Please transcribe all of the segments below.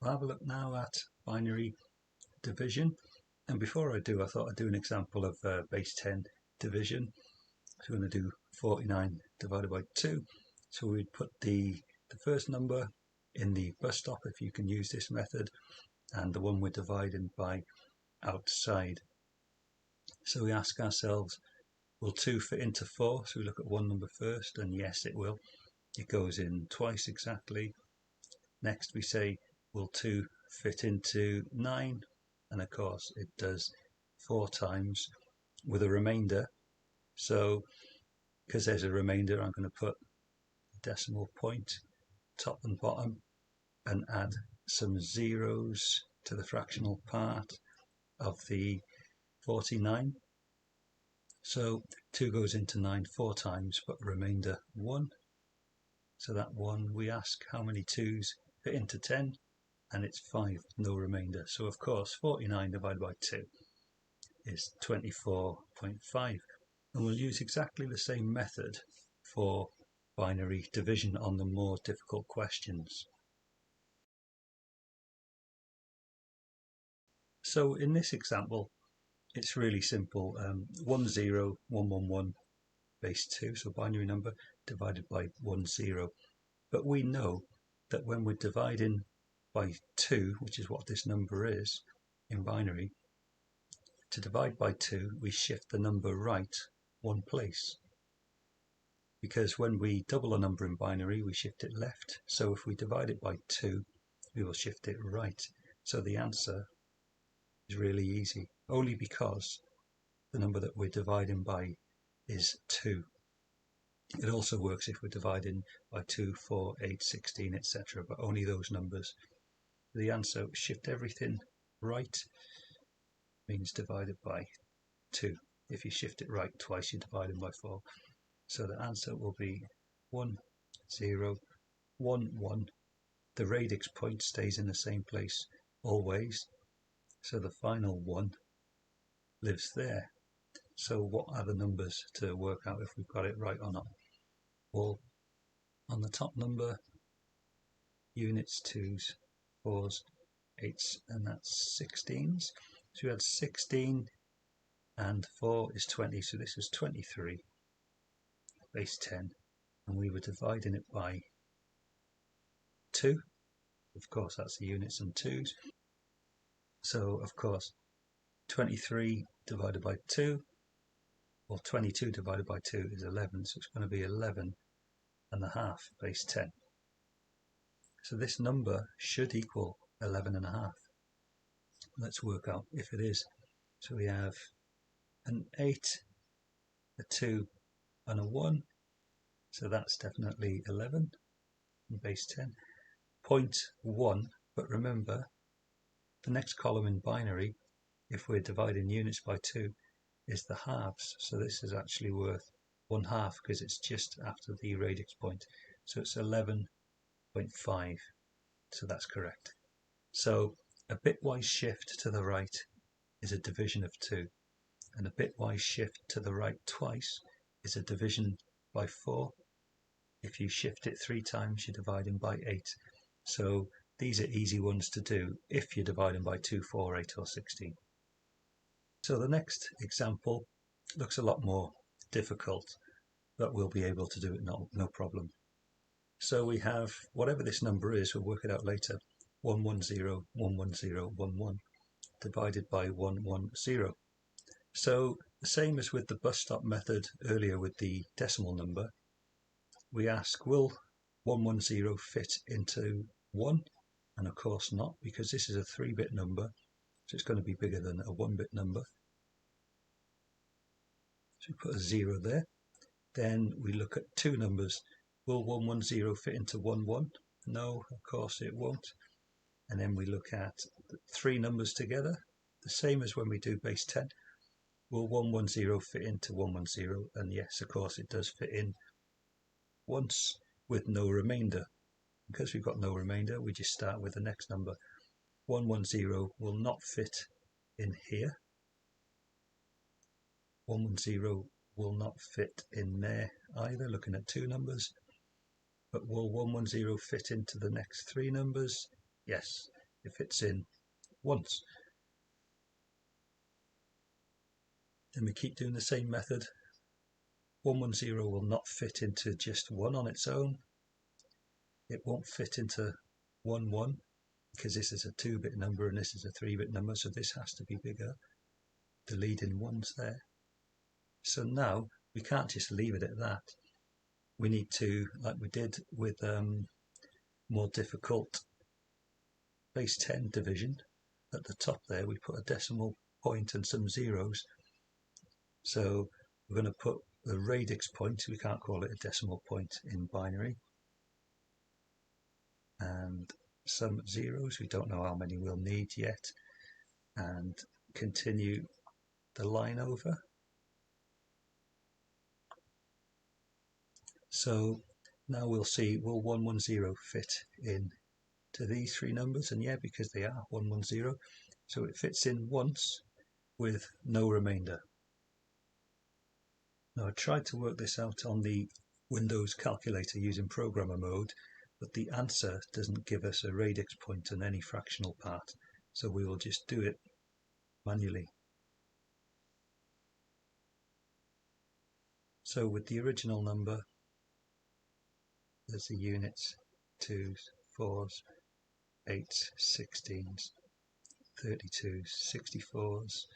We'll have a look now at binary division, and before I do, I thought I'd do an example of base 10 division. So we're going to do 49 divided by 2. So we'd put the first number in the bus stop, if you can use this method, and the one we're dividing by outside. So we ask ourselves, will 2 fit into 4? So we look at one number first, and yes, it will. It goes in twice exactly. Next we say, will 2 fit into 9? And of course it does 4 times with a remainder. So because there's a remainder, I'm going to put a decimal point top and bottom and add some zeros to the fractional part of the 49. So 2 goes into 9 4 times, but remainder 1. So that 1, we ask how many 2's fit into 10, and it's 5, no remainder. So of course 49 divided by 2 is 24.5. And we'll use exactly the same method for binary division on the more difficult questions. So in this example, it's really simple. 1 0 1 1 1 base 2, so binary number, divided by 1 0. But we know that when we're dividing by 2, which is what this number is in binary, to divide by 2 we shift the number right one place, because when we double a number in binary we shift it left. So if we divide it by 2 we will shift it right. So the answer is really easy, only because the number that we're dividing by is 2. It also works if we're dividing by 2, 4, 8, 16, etc., but only those numbers. The answer, shift everything right, means divided by 2. If you shift it right twice, you're dividing by 4. So the answer will be 1, 0, 1, 1. The radix point stays in the same place always, so the final 1 lives there. So what are the numbers to work out if we've got it right or not? Well, on the top number, units, 2's, 4's, 8's, and that's 16's. So we had 16 and 4 is 20, so this is 23 base 10, and we were dividing it by 2. Of course that's the units and 2's. So of course 23 divided by 2, or 22 divided by 2 is 11, so it's going to be 11 and a half base 10. So this number should equal 11 and a half. Let's work out if it is. So we have an 8, a 2 and a 1, so that's definitely 11 base 10. 0.1, but remember the next column in binary, if we're dividing units by 2, is the halves, so this is actually worth 1/2 because it's just after the radix point, so it's 11.5, so that's correct. So a bitwise shift to the right is a division of 2, and a bitwise shift to the right twice is a division by 4. If you shift it 3 times, you're dividing by 8. So these are easy ones to do if you're dividing by 2, 4, 8 or 16. So the next example looks a lot more difficult, but we'll be able to do it no problem. So we have whatever this number is, we'll work it out later, 110, 110, 11, divided by 110. So the same as with the bus stop method earlier with the decimal number, we ask, will 110 fit into 1? And of course not, because this is a 3-bit number, so it's going to be bigger than a 1-bit number. So we put a 0 there. Then we look at 2 numbers. Will 110 fit into 11? No, of course it won't. And then we look at 3 numbers together, the same as when we do base 10. Will 110 fit into 110? And yes, of course it does fit in once with no remainder. Because we've got no remainder, we just start with the next number. 110 will not fit in here. 110 will not fit in there either, looking at 2 numbers. But will 110 fit into the next 3 numbers? Yes, it fits in once. Then we keep doing the same method. 110 will not fit into just 1 on its own. It won't fit into 11 because this is a 2-bit number and this is a 3-bit number, so this has to be bigger. The leading one's there. So now we can't just leave it at that. We need to, like we did with more difficult base 10 division, at the top there we put a decimal point and some zeros. So we're going to put the radix point, we can't call it a decimal point in binary, and some zeros, we don't know how many we'll need yet, and continue the line over. So now we'll see, will 110 fit in to these 3 numbers? And yeah, because they are 110, so it fits in once with no remainder. Now I tried to work this out on the Windows calculator using programmer mode, but the answer doesn't give us a radix point on any fractional part, so we will just do it manually. So with the original number, there's the units, 2s, 4s, 8s, 16s, 32s, 64s,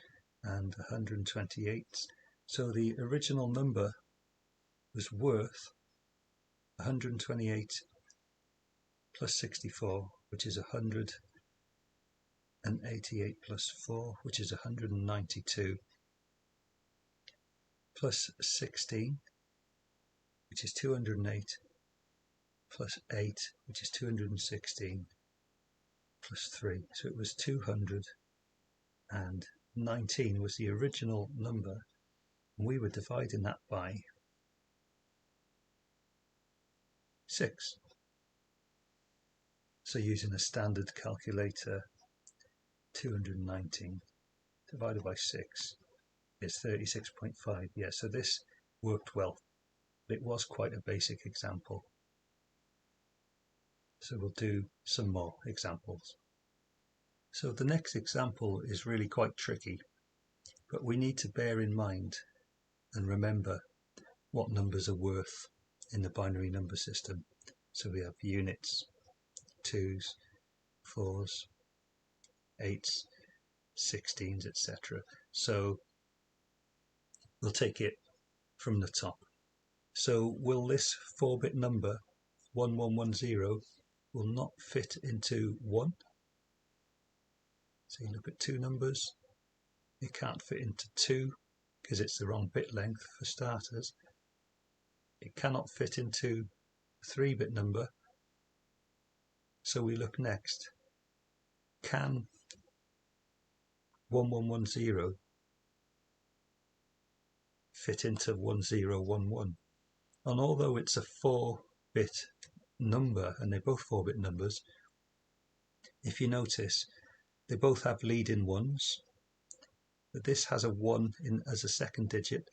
and 128s. So the original number was worth 128 plus 64, which is 188 plus 4, which is 192, plus 16, which is 208, plus 8, which is 216, plus 3. So it was 219 was the original number, and we were dividing that by 6. So using a standard calculator, 219 divided by 6 is 36.5. Yeah, so this worked well. But it was quite a basic example. So we'll do some more examples. So the next example is really quite tricky, but we need to bear in mind and remember what numbers are worth in the binary number system. So we have units, 2s, 4s, 8s, 16s, etc. So we'll take it from the top. So will this 4-bit number 1110 will not fit into 1? So you look at 2 numbers, it can't fit into 2 because it's the wrong bit length for starters. It cannot fit into a 3-bit number. So we look next. Can 1110 fit into 1011? And although it's a 4-bit number, and they're both 4-bit numbers, if you notice, they both have leading ones, but this has a 1 as a second digit,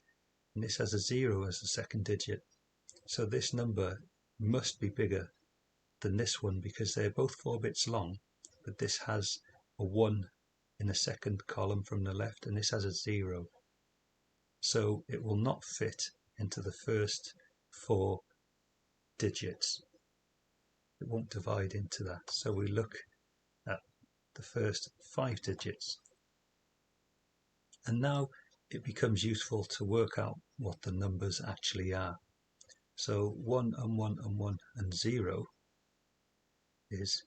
and this has a 0 as a second digit. So this number must be bigger than this one because they're both 4 bits long, but this has a 1 in the second column from the left, and this has a 0. So it will not fit into the first 4 digits. It won't divide into that. So we look at the first 5 digits. And now it becomes useful to work out what the numbers actually are. So 1 and 1 and 1 and 0 is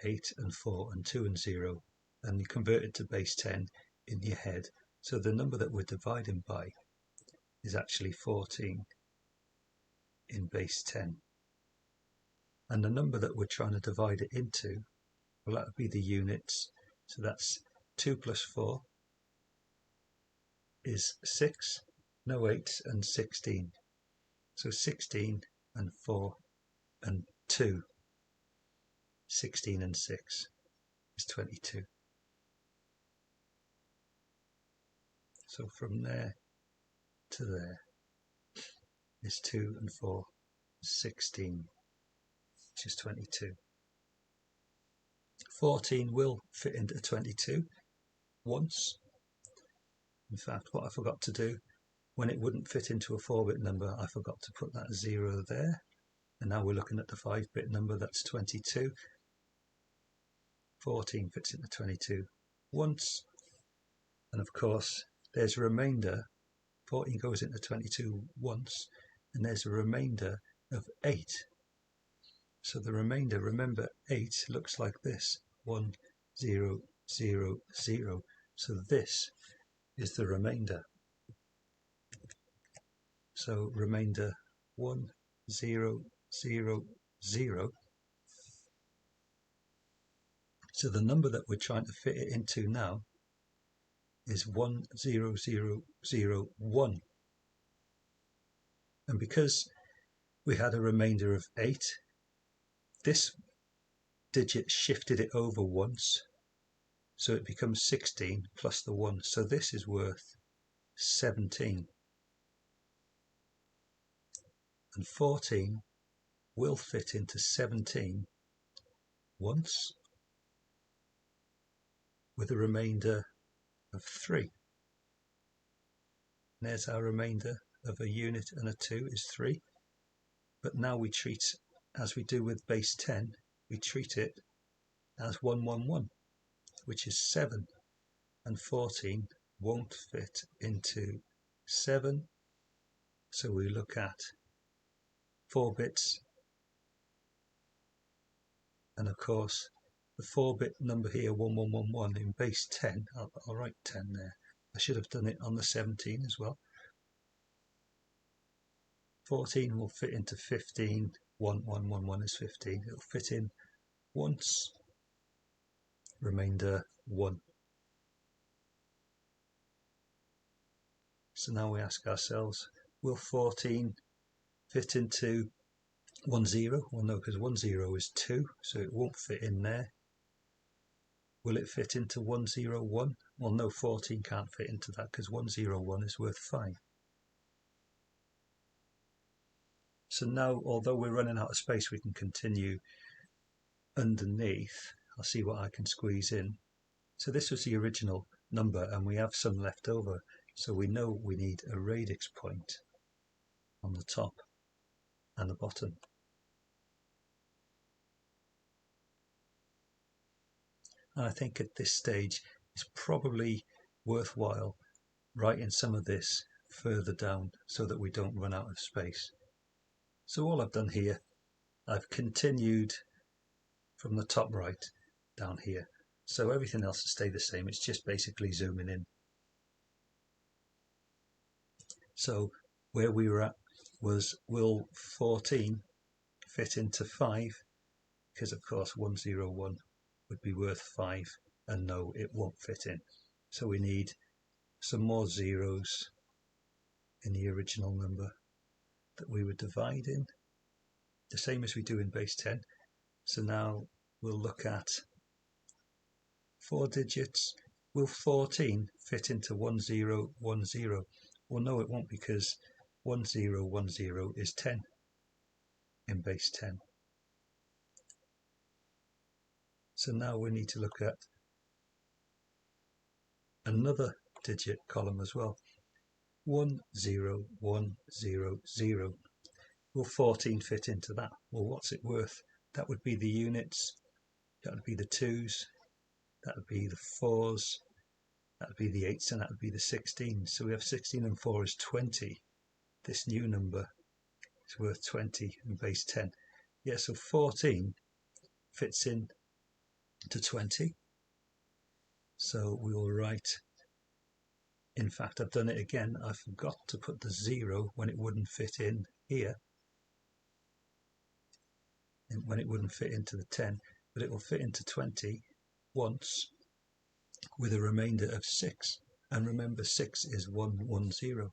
8 and 4 and 2 and 0. And you convert it to base 10 in your head. So the number that we're dividing by is actually 14 in base 10. And the number that we're trying to divide it into, well, that would be the units. So that's 2 plus 4 is 6, no 8 and 16. So 16 and 4 and 2. 16 and 6 is 22. So from there to there is 2 and 4, 16, which is 22. 14 will fit into 22 once. In fact, what I forgot to do, when it wouldn't fit into a 4-bit number, I forgot to put that 0 there. And now we're looking at the 5-bit number, that's 22. 14 fits into 22 once. And of course, there's a remainder. 14 goes into 22 once, and there's a remainder of 8. So the remainder, remember, 8 looks like this: 1, 0, 0, 0. So this is the remainder. So remainder 1, 0, 0, 0. So the number that we're trying to fit it into now is 1, 0, 0, 0, 1. And because we had a remainder of 8, this digit shifted it over once, so it becomes 16 plus the 1. So this is worth 17. And 14 will fit into 17 once, with a remainder of 3. And there's our remainder of a unit and a 2 is 3. But now we treat, as we do with base 10, we treat it as 111, which is 7. And 14 won't fit into 7. So we look at 4 bits. And of course, the 4-bit number here, 1111, in base 10, I'll write 10 there. I should have done it on the 17 as well. 14 will fit into 15. 1111 is 15. It'll fit in once. Remainder 1. So now we ask ourselves, will 14 fit into 10? Well, no, because 10 is 2, so it won't fit in there. Will it fit into 101? Well, no, 14 can't fit into that because 101 is worth 5. So now, although we're running out of space, we can continue underneath. I'll see what I can squeeze in. So this was the original number, and we have some left over. So we know we need a radix point on the top and the bottom. And I think at this stage it's probably worthwhile writing some of this further down so that we don't run out of space. So all I've done here, I've continued from the top right down here. So everything else will stay the same. It's just basically zooming in. So where we were at was, will 14 fit into 5? Because of course 101 would be worth 5, and no, it won't fit in. So we need some more zeros in the original number that we were dividing, the same as we do in base 10. So now we'll look at 4 digits. Will 14 fit into 1010? Well, no, it won't, because 1010 is 10 in base 10. So now we need to look at another digit column as well. 10100. Will 14 fit into that? Well, what's it worth? That would be the units, that would be the 2s, that would be the 4s, that would be the 8s, and that would be the 16s. So we have 16 and 4 is 20. This new number is worth 20 in base 10. Yeah, so 14 fits in to 20. So we will write, in fact I've done it again, I forgot to put the 0 when it wouldn't fit in here, and when it wouldn't fit into the 10, but it will fit into 20 once, with a remainder of 6. And remember, 6 is 110.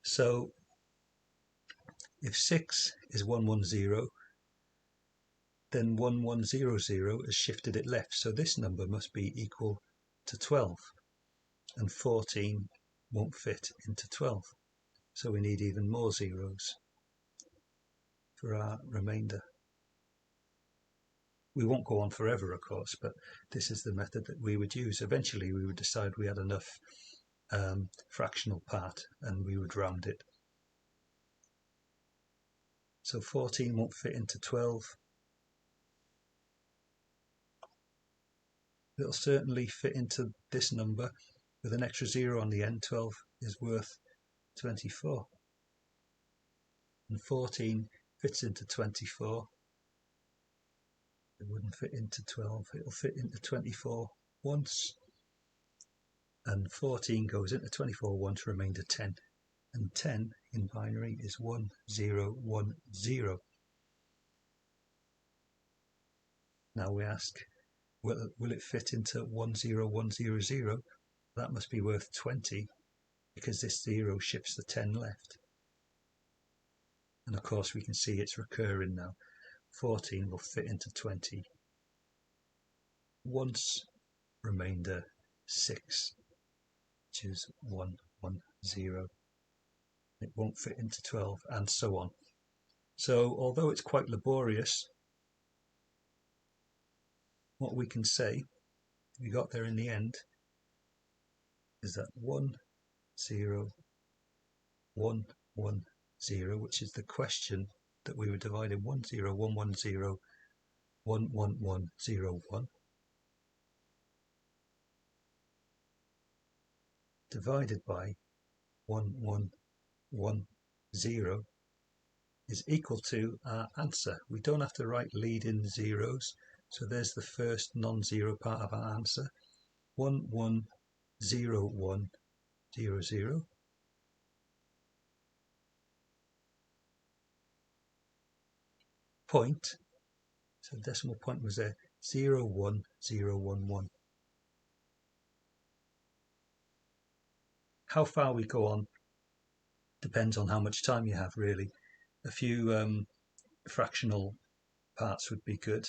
So if 6 is 110, then 1100 has shifted it left. So this number must be equal to 12. And 14 won't fit into 12. So we need even more zeros for our remainder. We won't go on forever, of course, but this is the method that we would use. Eventually we would decide we had enough fractional part and we would round it. So 14 won't fit into 12. It'll certainly fit into this number with an extra 0 on the end. 12 is worth 24. And 14 fits into 24. It wouldn't fit into 12. It'll fit into 24 once. And 14 goes into 24 once, remainder 10. And 10 in binary is 1, 0, 1, 0. Now we ask, will it fit into 1, 0, 1, 0, 0? That must be worth 20 because this 0 shifts the 10 left. And of course we can see it's recurring now. 14 will fit into 20 once, remainder 6, which is 1, 1, 0. It won't fit into 12, and so on. So although it's quite laborious, what we can say, we got there in the end, is that 1, 0, 1, 1, 0, which is the question that we were dividing 1, 0, 1, 1, 0, 1, 1, 1, 0, 1, divided by 1, 1, 1, 0 is equal to our answer. We don't have to write leading zeros, so there's the first non-zero part of our answer. 1, 1, 0, 1, 0, 0. Point, so the decimal point was there, 0, 1, 0, 1, 1. How far we go on depends on how much time you have, really. A few fractional parts would be good,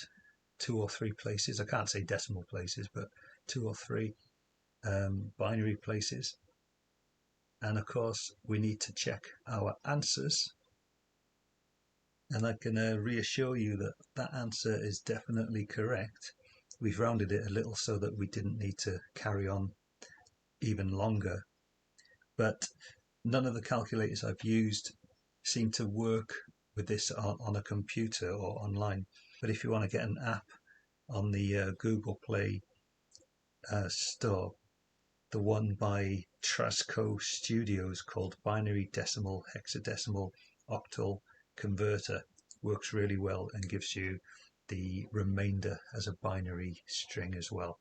2 or 3 places. I can't say decimal places, but 2 or 3 binary places. And of course we need to check our answers, and I can reassure you that that answer is definitely correct. We've rounded it a little so that we didn't need to carry on even longer, but none of the calculators I've used seem to work with this on a computer or online. But if you want to get an app on the Google Play store, the one by Trasco Studios called Binary Decimal Hexadecimal Octal Converter works really well and gives you the remainder as a binary string as well.